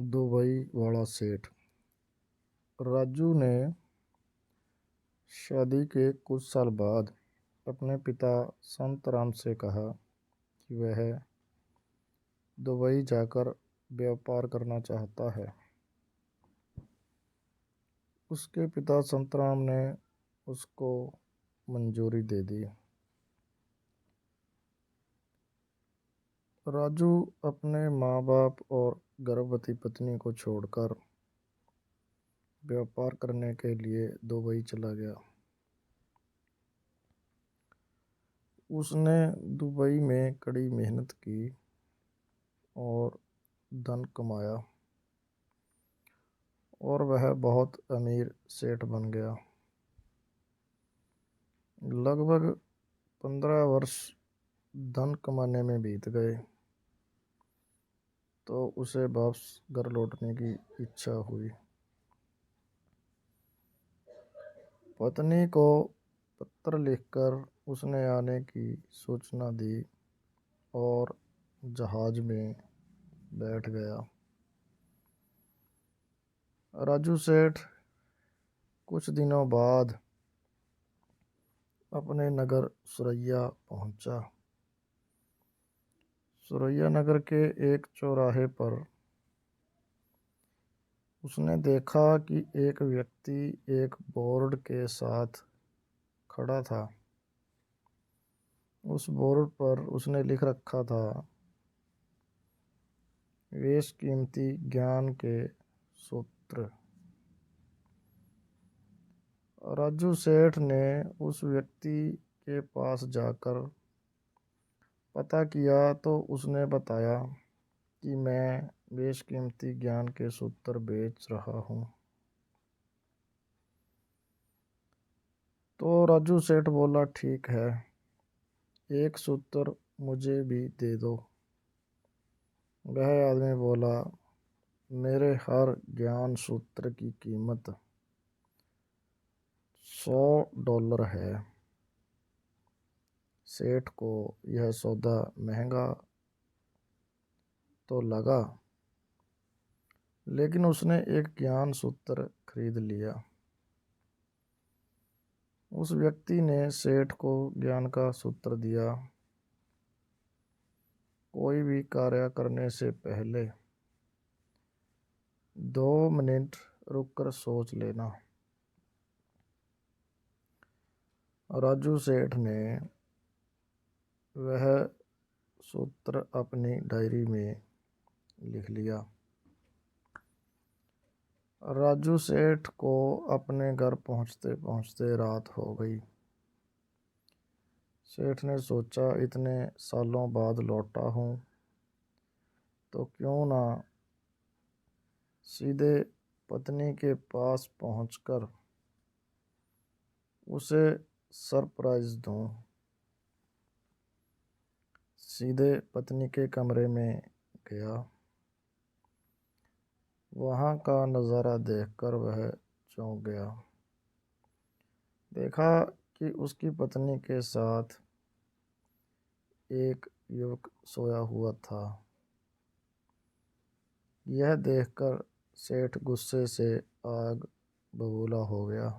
Dubai वाला सेठ। राजू ने शादी के कुछ साल बाद अपने पिता संतराम से कहा कि वह दुबई जाकर व्यापार करना चाहता है। उसके पिता संतराम ने उसको मंजूरी दे दी। राजू अपने माँ बाप और गर्भवती पत्नी को छोड़कर व्यापार करने के लिए दुबई चला गया। उसने दुबई में कड़ी मेहनत की और धन कमाया और वह बहुत अमीर सेठ बन गया। लगभग 15 वर्ष धन कमाने में बीत गए तो उसे वापस घर लौटने की इच्छा हुई। पत्नी को पत्र लिखकर उसने आने की सूचना दी और जहाज में बैठ गया। राजू सेठ कुछ दिनों बाद अपने नगर सुरैया पहुंचा। सुरैया नगर के एक चौराहे पर उसने देखा कि एक व्यक्ति एक बोर्ड के साथ खड़ा था। उस बोर्ड पर उसने लिख रखा था, बेशकीमती ज्ञान के सूत्र। राजू सेठ ने उस व्यक्ति के पास जाकर पता किया तो उसने बताया कि मैं बेशकीमती ज्ञान के सूत्र बेच रहा हूँ। तो राजू सेठ बोला, ठीक है, एक सूत्र मुझे भी दे दो। वह आदमी बोला, मेरे हर ज्ञान सूत्र की कीमत $100 है। सेठ को यह सौदा महंगा तो लगा, लेकिन उसने एक ज्ञान सूत्र खरीद लिया। उस व्यक्ति ने सेठ को ज्ञान का सूत्र दिया, कोई भी कार्य करने से पहले 2 मिनट रुककर सोच लेना। राजू सेठ ने वह सूत्र अपनी डायरी में लिख लिया। राजू सेठ को अपने घर पहुंचते पहुंचते रात हो गई। सेठ ने सोचा, इतने सालों बाद लौटा हूँ तो क्यों ना सीधे पत्नी के पास पहुंचकर उसे सरप्राइज दूं। सीधे पत्नी के कमरे में गया। वहाँ का नज़ारा देखकर वह चौंक गया। देखा कि उसकी पत्नी के साथ एक युवक सोया हुआ था। यह देखकर सेठ गुस्से से आग बबूला हो गया।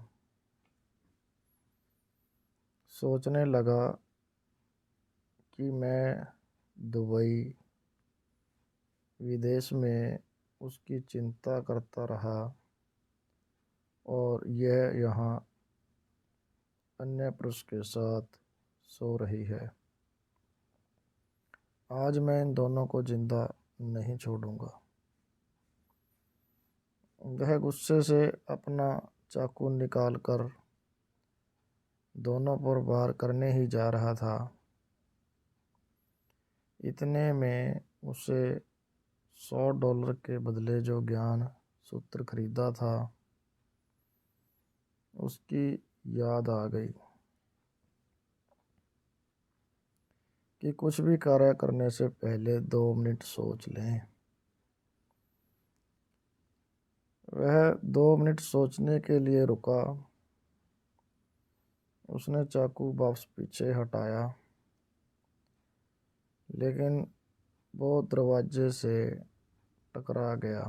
सोचने लगा कि मैं दुबई विदेश में उसकी चिंता करता रहा और यह यहाँ अन्य पुरुष के साथ सो रही है। आज मैं इन दोनों को जिंदा नहीं छोड़ूंगा। वह गुस्से से अपना चाकू निकालकर दोनों पर वार करने ही जा रहा था। इतने में उसे $100 के बदले जो ज्ञान सूत्र खरीदा था उसकी याद आ गई कि कुछ भी कार्य करने से पहले 2 मिनट सोच लें। वह 2 मिनट सोचने के लिए रुका। उसने चाकू वापस पीछे हटाया, लेकिन वो दरवाजे से टकरा गया।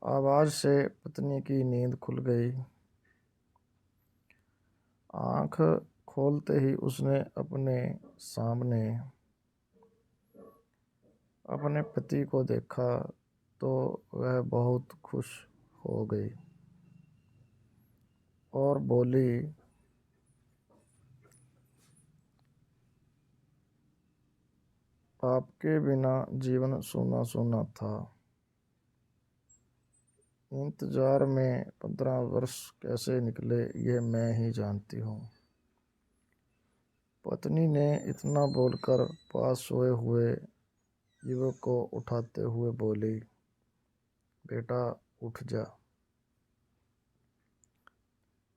आवाज़ से पत्नी की नींद खुल गई। आँख खोलते ही उसने अपने सामने अपने पति को देखा तो वह बहुत खुश हो गई और बोली, आपके बिना जीवन सूना सूना था। इंतजार में 15 वर्ष कैसे निकले ये मैं ही जानती हूँ। पत्नी ने इतना बोलकर पास सोए हुए युवक को उठाते हुए बोली, बेटा उठ जा,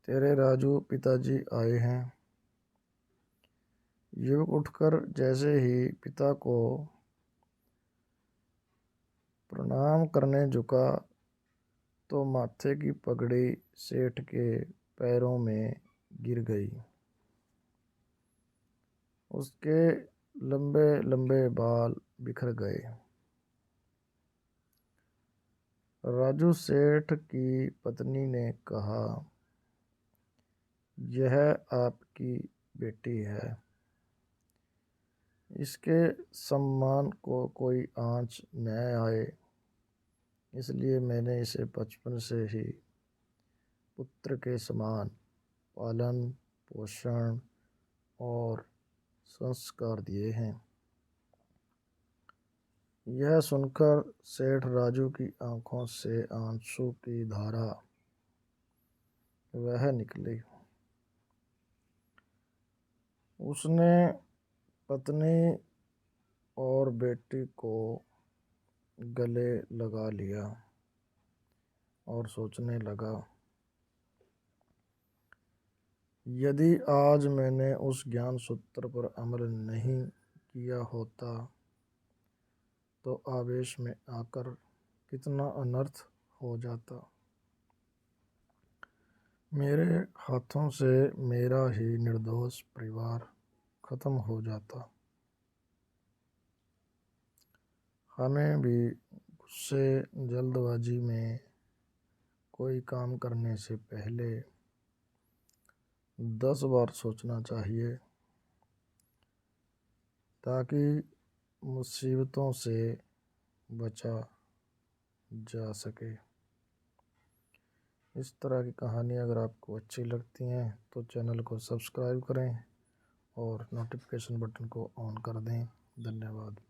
तेरे राजू पिताजी आए हैं। युवक उठकर जैसे ही पिता को प्रणाम करने झुका तो माथे की पगड़ी सेठ के पैरों में गिर गई। उसके लंबे लंबे बाल बिखर गए। राजू सेठ की पत्नी ने कहा, यह आपकी बेटी है, इसके सम्मान को कोई आँच न आए, इसलिए मैंने इसे बचपन से ही पुत्र के समान पालन पोषण और संस्कार दिए हैं। यह सुनकर सेठ राजू की आंखों से आंसू की धारा वह निकली। उसने पत्नी और बेटी को गले लगा लिया और सोचने लगा, यदि आज मैंने उस ज्ञान सूत्र पर अमल नहीं किया होता तो आवेश में आकर कितना अनर्थ हो जाता। मेरे हाथों से मेरा ही निर्दोष परिवार खत्म हो जाता। हमें भी गुस्से जल्दबाजी में कोई काम करने से पहले 10 बार सोचना चाहिए ताकि मुसीबतों से बचा जा सके। इस तरह की कहानी अगर आपको अच्छी लगती हैं तो चैनल को सब्सक्राइब करें और नोटिफिकेशन बटन को ऑन कर दें। धन्यवाद।